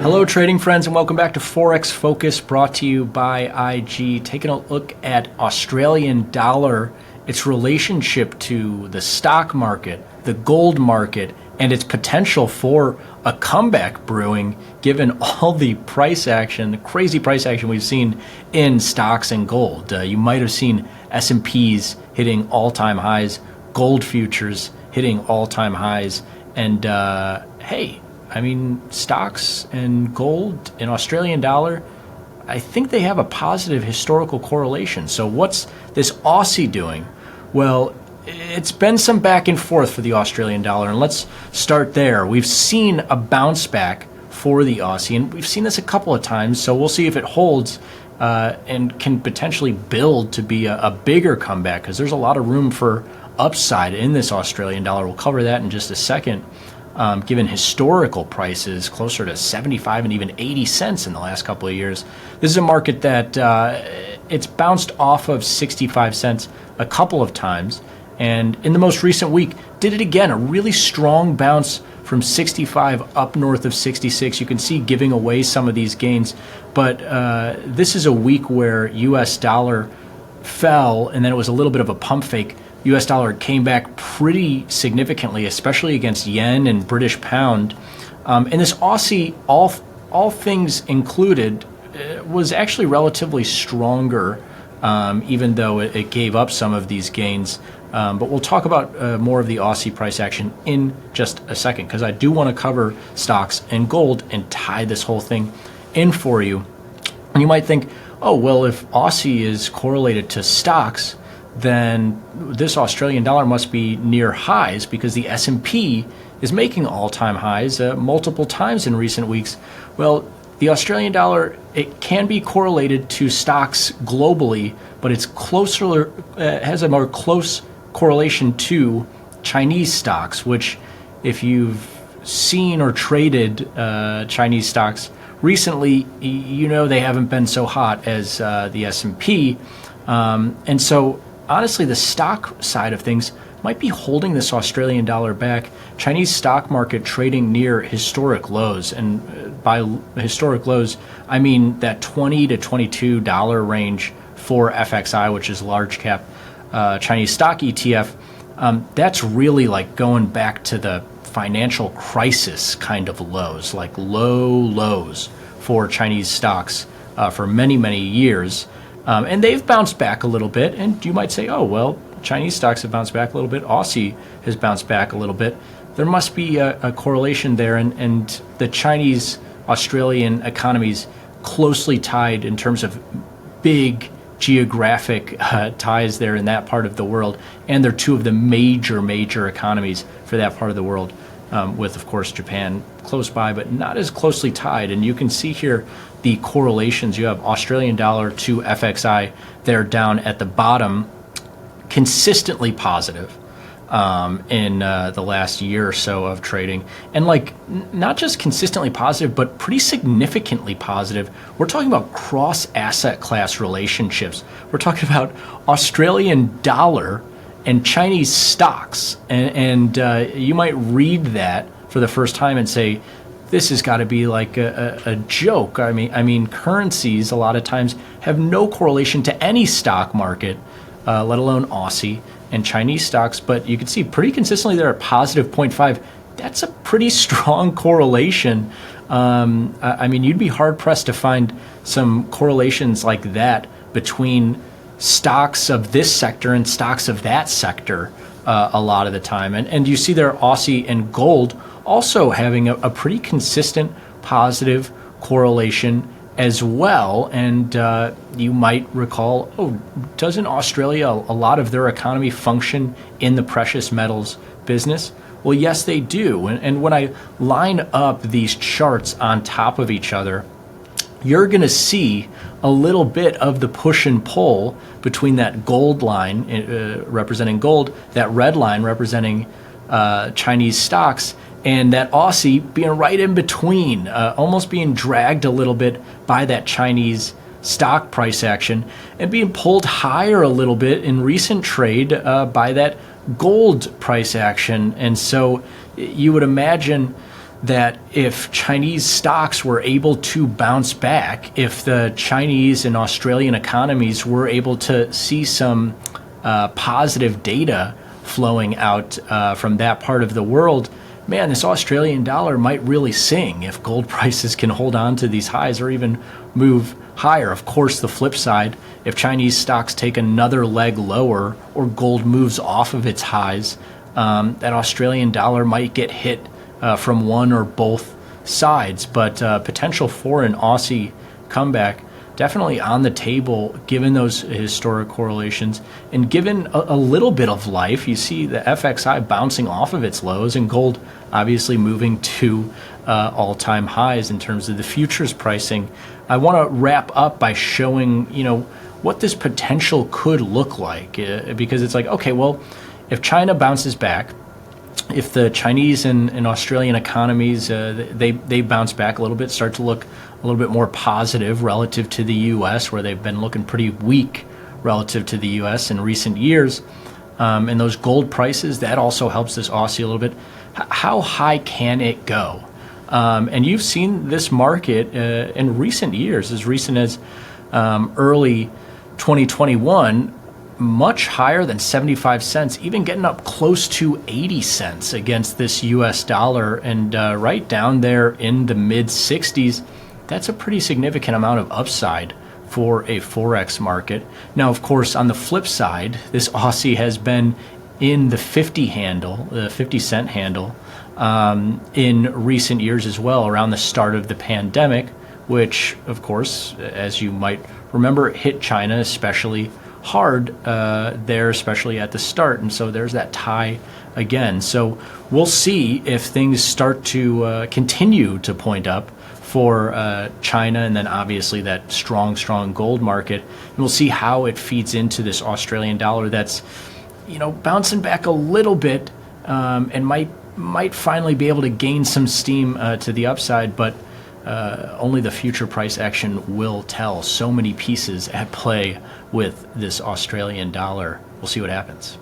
Hello trading friends, and welcome back to Forex Focus, brought to you by IG. Taking a look at Australian dollar, its relationship to the stock market, the gold market, and its potential for a comeback brewing given all the price action, the crazy price action we've seen in stocks and gold. You might have seen S&Ps hitting all-time highs, gold futures hitting all-time highs, and hey, I mean, stocks and gold and Australian dollar, I think they have a positive historical correlation. So what's this Aussie doing? Well, it's been some back and forth for the Australian dollar, and let's start there. We've seen a bounce back for the Aussie, and we've seen this a couple of times, so we'll see if it holds and can potentially build to be a bigger comeback, because there's a lot of room for upside in this Australian dollar. We'll cover that in just a second. Given historical prices closer to 75 and even 80 cents in the last couple of years. This is a market that it's bounced off of 65 cents a couple of times, and in the most recent week did it again, a really strong bounce from 65 up north of 66. You can see giving away some of these gains, but this is a week where US dollar fell, and then it was a little bit of a pump fake. US dollar came back pretty significantly, especially against yen and British pound. And this Aussie, all things included, was actually relatively stronger, even though it gave up some of these gains. But we'll talk about more of the Aussie price action in just a second, because I do want to cover stocks and gold and tie this whole thing in for you. And you might think, oh, well, if Aussie is correlated to stocks, then this Australian dollar must be near highs, because the S&P is making all-time highs multiple times in recent weeks. Well, the Australian dollar, it can be correlated to stocks globally, but it's closer, has a more close correlation to Chinese stocks, which if you've seen or traded Chinese stocks recently, you know they haven't been so hot as the S&P. And so honestly, the stock side of things might be holding this Australian dollar back. Chinese stock market trading near historic lows, and by historic lows, I mean that $20 to $22 range for FXI, which is large cap Chinese stock ETF. That's really like going back to the financial crisis kind of lows, like low lows for Chinese stocks for many, many years. And they've bounced back a little bit, and you might say, oh, well, Chinese stocks have bounced back a little bit. Aussie has bounced back a little bit. There must be a correlation there, and the Chinese-Australian economies closely tied in terms of big geographic ties there in that part of the world, and they're two of the major economies for that part of the world, with, of course, Japan close by, but not as closely tied. And you can see here the correlations. You have Australian dollar to FXI there down at the bottom, consistently positive in the last year or so of trading. And like, not just consistently positive, but pretty significantly positive. We're talking about cross asset class relationships. We're talking about Australian dollar and Chinese stocks. And you might read that for the first time and say, this has got to be like a joke. I mean, currencies a lot of times have no correlation to any stock market, let alone Aussie and Chinese stocks. But you can see pretty consistently they're at positive 0.5. That's a pretty strong correlation. I mean, you'd be hard pressed to find some correlations like that between stocks of this sector and stocks of that sector a lot of the time. And you see there Aussie and gold also having a pretty consistent positive correlation as well. And you might recall, oh, doesn't Australia, a lot of their economy function in the precious metals business? Well, yes, they do. And when I line up these charts on top of each other, you're going to see a little bit of the push and pull between that gold line representing gold, that red line representing Chinese stocks, and that Aussie being right in between, almost being dragged a little bit by that Chinese stock price action and being pulled higher a little bit in recent trade by that gold price action. And so you would imagine that if Chinese stocks were able to bounce back, if the Chinese and Australian economies were able to see some positive data flowing out from that part of the world, man, this Australian dollar might really sing if gold prices can hold on to these highs or even move higher. Of course, the flip side, if Chinese stocks take another leg lower or gold moves off of its highs, that Australian dollar might get hit from one or both sides. But potential for an Aussie comeback definitely on the table, given those historic correlations and given a little bit of life. You see the FXI bouncing off of its lows and gold obviously moving to all-time highs in terms of the futures pricing. I want to wrap up by showing, what this potential could look like, because it's like, okay, well, if China bounces back, if the Chinese and Australian economies, they bounce back a little bit, start to look a little bit more positive relative to the U.S., where they've been looking pretty weak relative to the U.S. in recent years, and those gold prices, that also helps this Aussie a little bit. How high can it go? And you've seen this market in recent years, as recent as early 2021, much higher than 75 cents, even getting up close to 80 cents against this US dollar, and right down there in the mid 60s. That's a pretty significant amount of upside for a forex market. Now, of course, on the flip side, this Aussie has been in the 50 handle, the 50 cent handle, in recent years as well, around the start of the pandemic, which, of course, as you might remember, hit China especially hard there, especially at the start. And so there's that tie again. So we'll see if things start to continue to point up for China, and then obviously that strong gold market. And we'll see how it feeds into this Australian dollar that's, bouncing back a little bit, and might finally be able to gain some steam to the upside, but only the future price action will tell. So many pieces at play with this Australian dollar. We'll see what happens.